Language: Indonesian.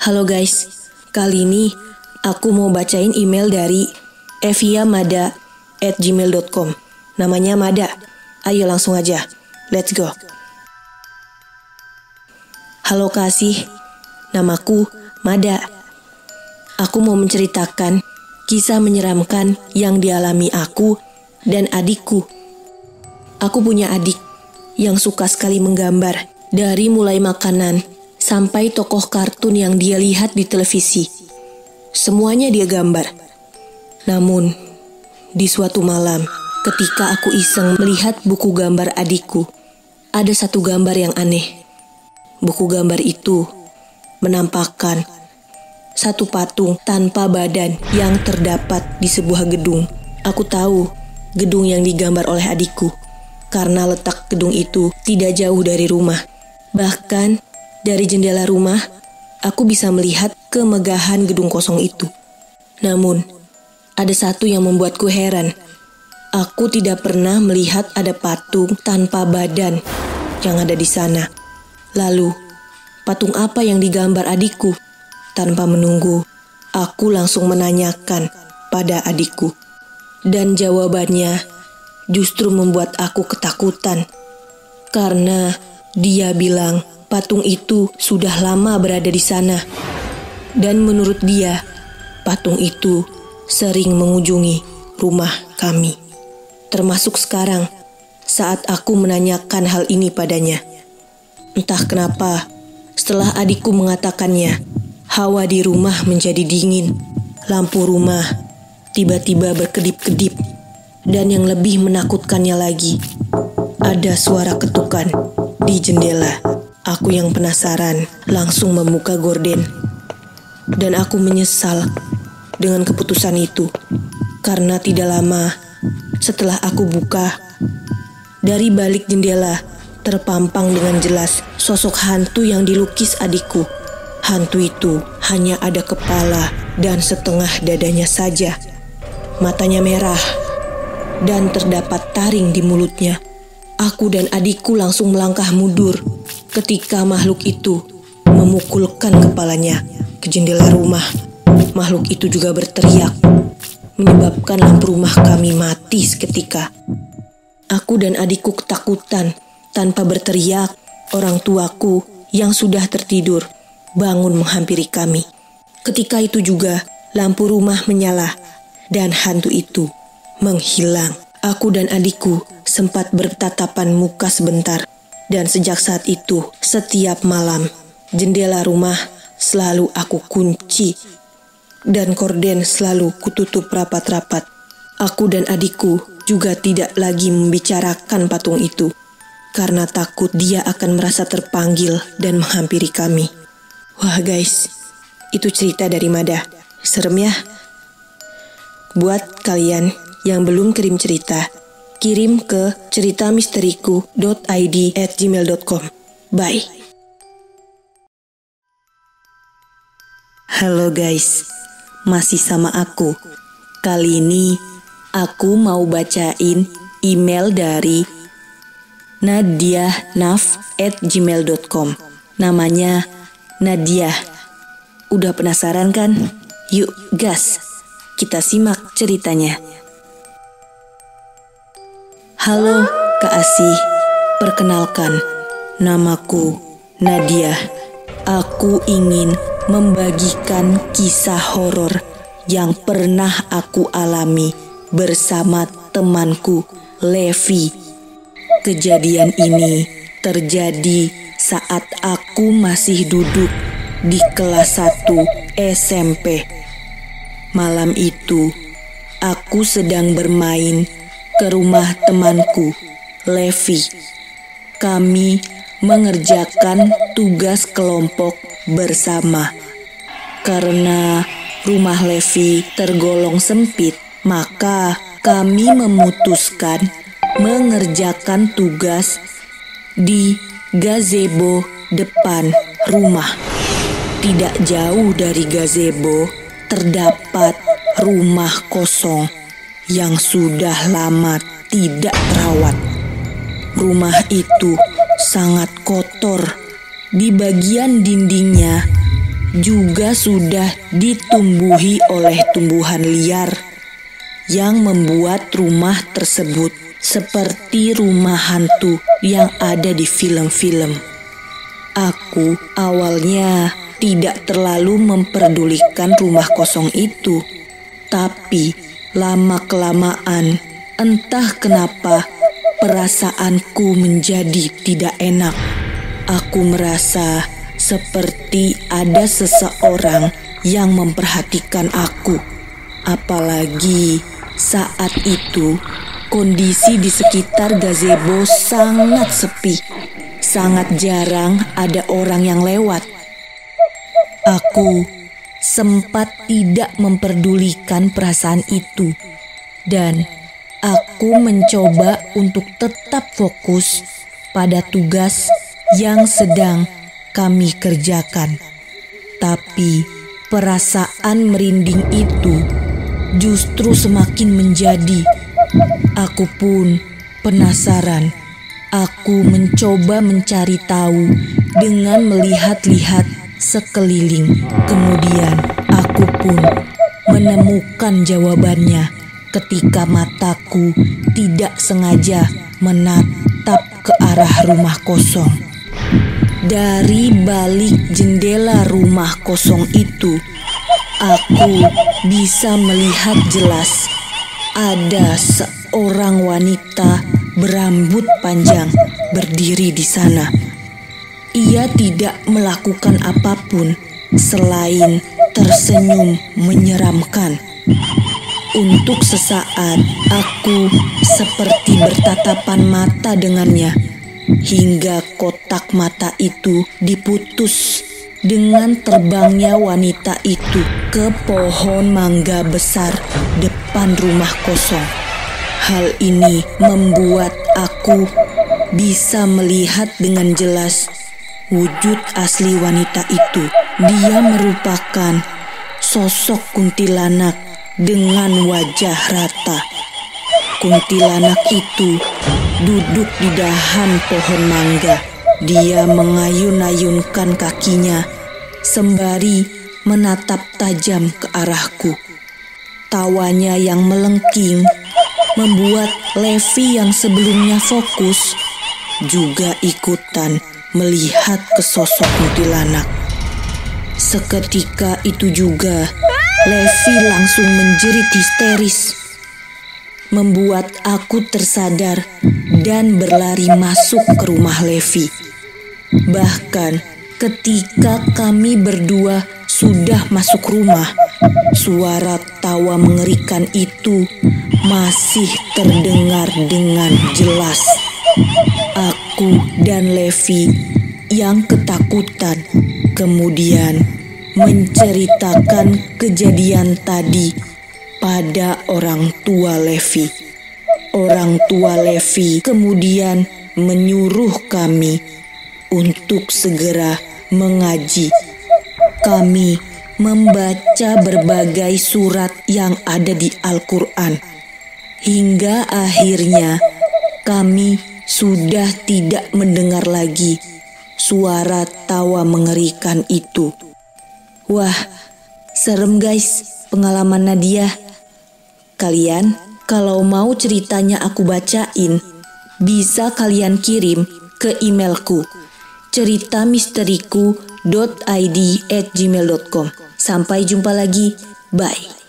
Halo guys, kali ini aku mau bacain email dari eviamada@gmail.com. Namanya Mada. Ayo langsung aja, let's go. Halo kasih, namaku Mada. Aku mau menceritakan kisah menyeramkan yang dialami aku dan adikku. Aku punya adik yang suka sekali menggambar, dari mulai makanan sampai tokoh kartun yang dia lihat di televisi. Semuanya dia gambar. Namun, di suatu malam, ketika aku iseng melihat buku gambar adikku, ada satu gambar yang aneh. Buku gambar itu menampakkan satu patung tanpa badan yang terdapat di sebuah gedung. Aku tahu gedung yang digambar oleh adikku, karena letak gedung itu tidak jauh dari rumah. Bahkan dari jendela rumah, aku bisa melihat kemegahan gedung kosong itu. Namun, ada satu yang membuatku heran. Aku tidak pernah melihat ada patung tanpa badan yang ada di sana. Lalu, patung apa yang digambar adikku? Tanpa menunggu, aku langsung menanyakan pada adikku. Dan jawabannya justru membuat aku ketakutan. Karena dia bilang patung itu sudah lama berada di sana. Dan menurut dia, patung itu sering mengunjungi rumah kami. Termasuk sekarang, saat aku menanyakan hal ini padanya. Entah kenapa, setelah adikku mengatakannya, hawa di rumah menjadi dingin. Lampu rumah tiba-tiba berkedip-kedip. Dan yang lebih menakutkannya lagi, ada suara ketukan di jendela. Aku yang penasaran langsung membuka gorden. Dan aku menyesal dengan keputusan itu. Karena tidak lama setelah aku buka, dari balik jendela terpampang dengan jelas sosok hantu yang dilukis adikku. Hantu itu hanya ada kepala dan setengah dadanya saja. Matanya merah dan terdapat taring di mulutnya. Aku dan adikku langsung melangkah mundur ketika makhluk itu memukulkan kepalanya ke jendela rumah. Makhluk itu juga berteriak, menyebabkan lampu rumah kami mati seketika. Aku dan adikku ketakutan. Tanpa berteriak, orang tuaku yang sudah tertidur bangun menghampiri kami. Ketika itu juga lampu rumah menyala dan hantu itu menghilang. Aku dan adikku sempat bertatapan muka sebentar. Dan sejak saat itu, setiap malam jendela rumah selalu aku kunci dan korden selalu kututup rapat-rapat. Aku dan adikku juga tidak lagi membicarakan patung itu karena takut dia akan merasa terpanggil dan menghampiri kami. Wah guys, itu cerita dari Mada. Serem ya? Buat kalian yang belum kirim cerita, kirim ke ceritamisteriku.id@gmail.com. Bye. Halo guys, masih sama aku. Kali ini aku mau bacain email dari nadiahnaf@gmail.com. Namanya Nadia. Udah penasaran kan? Yuk gas, kita simak ceritanya. Halo Kak Asih, perkenalkan, namaku Nadia. Aku ingin membagikan kisah horor yang pernah aku alami bersama temanku Levi. Kejadian ini terjadi saat aku masih duduk di kelas 1 SMP. Malam itu, aku sedang bermain ke rumah temanku, Levi. Kami mengerjakan tugas kelompok bersama. Karena rumah Levi tergolong sempit, maka kami memutuskan mengerjakan tugas di gazebo depan rumah. Tidak jauh dari gazebo terdapat rumah kosong yang sudah lama tidak terawat. Rumah itu sangat kotor. Di bagian dindingnya juga sudah ditumbuhi oleh tumbuhan liar yang membuat rumah tersebut seperti rumah hantu yang ada di film-film. Aku awalnya tidak terlalu memperdulikan rumah kosong itu, tapi lama-kelamaan entah kenapa perasaanku menjadi tidak enak. Aku merasa seperti ada seseorang yang memperhatikan aku. Apalagi saat itu kondisi di sekitar gazebo sangat sepi. Sangat jarang ada orang yang lewat. Aku sempat tidak memperdulikan perasaan itu dan aku mencoba untuk tetap fokus pada tugas yang sedang kami kerjakan. Tapi perasaan merinding itu justru semakin menjadi. Aku pun penasaran. Aku mencoba mencari tahu dengan melihat-lihat sekeliling. Kemudian aku pun menemukan jawabannya ketika mataku tidak sengaja menatap ke arah rumah kosong. Dari balik jendela rumah kosong itu, aku bisa melihat jelas ada seorang wanita berambut panjang berdiri di sana. Ia tidak melakukan apapun selain tersenyum menyeramkan. Untuk sesaat, aku seperti bertatapan mata dengannya, hingga kotak mata itu diputus dengan terbangnya wanita itu ke pohon mangga besar depan rumah kosong. Hal ini membuat aku bisa melihat dengan jelas wujud asli wanita itu. Dia merupakan sosok kuntilanak dengan wajah rata. Kuntilanak itu duduk di dahan pohon mangga. Dia mengayun-ayunkan kakinya sembari menatap tajam ke arahku. Tawanya yang melengking membuat Levi yang sebelumnya fokus juga ikutan melihat ke sosok kuntilanak. Seketika itu juga Levi langsung menjerit histeris, membuat aku tersadar dan berlari masuk ke rumah Levi. Bahkan ketika kami berdua sudah masuk rumah, suara tawa mengerikan itu masih terdengar dengan jelas. Aku dan Levi yang ketakutan kemudian menceritakan kejadian tadi pada orang tua Levi. Orang tua Levi kemudian menyuruh kami untuk segera mengaji. Kami membaca berbagai surat yang ada di Al-Quran. Hingga akhirnya kami sudah tidak mendengar lagi suara tawa mengerikan itu. Wah, serem guys pengalaman Nadia. Kalian kalau mau ceritanya aku bacain, bisa kalian kirim ke emailku ceritamisteriku.id@gmail.com. Sampai jumpa lagi, bye.